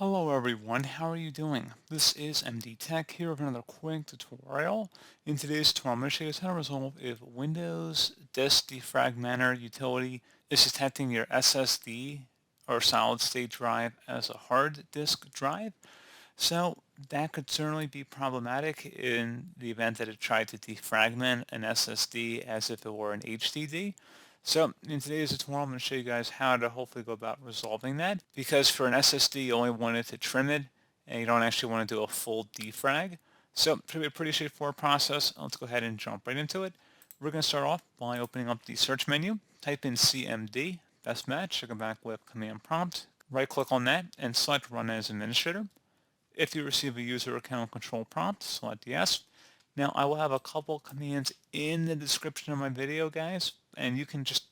Hello everyone, how are you doing? This is MD Tech here with another quick tutorial. In today's tutorial, I'm going to show you how to resolve if Windows Disk Defragmenter utility is detecting your SSD or solid state drive as a hard disk drive. So that could certainly be problematic in the event that it tried to defragment an SSD as if it were an HDD. So in today's tutorial, I'm going to show you guys how to hopefully go about resolving that. Because for an SSD, you only wanted to trim it, and you don't actually want to do a full defrag. So it should be a pretty straightforward process. Let's go ahead and jump right into it. We're going to start off by opening up the search menu. Type in CMD, best match. Come back with command prompt. Right click on that and select Run as Administrator. If you receive a user account control prompt, select yes. Now I will have a couple commands in the description of my video, guys, and you can just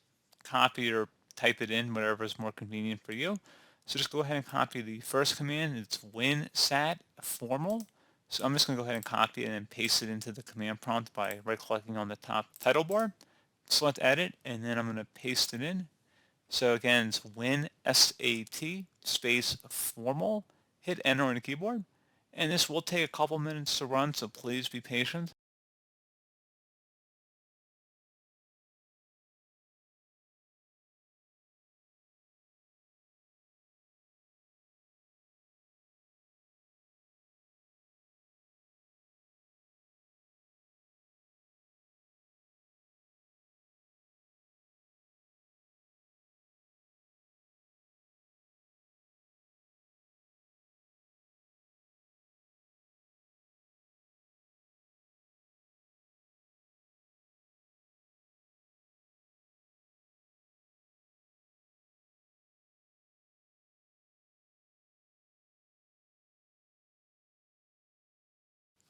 copy or type it in, whatever is more convenient for you. So just go ahead and copy the first command. It's winsat formal. So I'm just going to go ahead and copy it and paste it into the command prompt by right-clicking on the top title bar. Select edit, and then I'm going to paste it in. So again, it's winsat space formal. Hit enter on the keyboard. And this will take a couple minutes to run, so please be patient.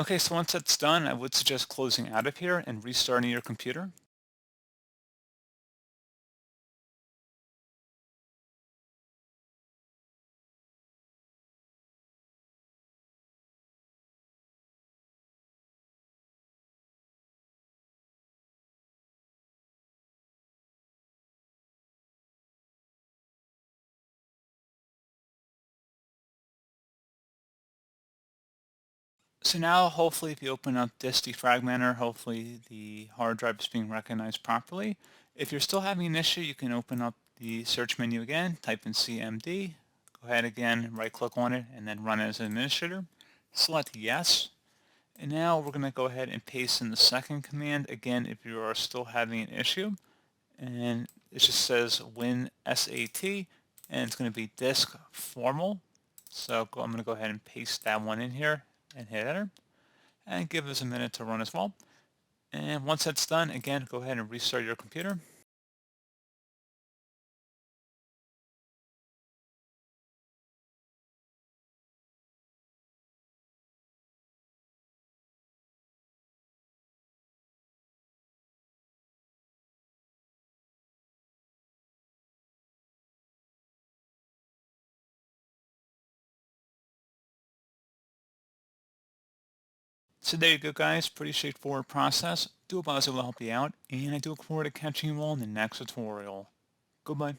Okay, so once that's done, I would suggest closing out of here and restarting your computer. So now, hopefully, if you open up this defragmenter, hopefully the hard drive is being recognized properly. If you're still having an issue, you can open up the search menu again, type in CMD, go ahead again, right-click on it, and then run as administrator. Select yes. And now we're going to go ahead and paste in the second command, again, if you are still having an issue. And it just says winsat, and it's going to be disk formal. So I'm going to go ahead and paste that one in here and hit enter, and give this a minute to run as well. And once that's done, again, go ahead and restart your computer. So there you go, guys. Pretty straightforward process. Do hope I was able to help you out, and I do look forward to catching you all in the next tutorial. Goodbye.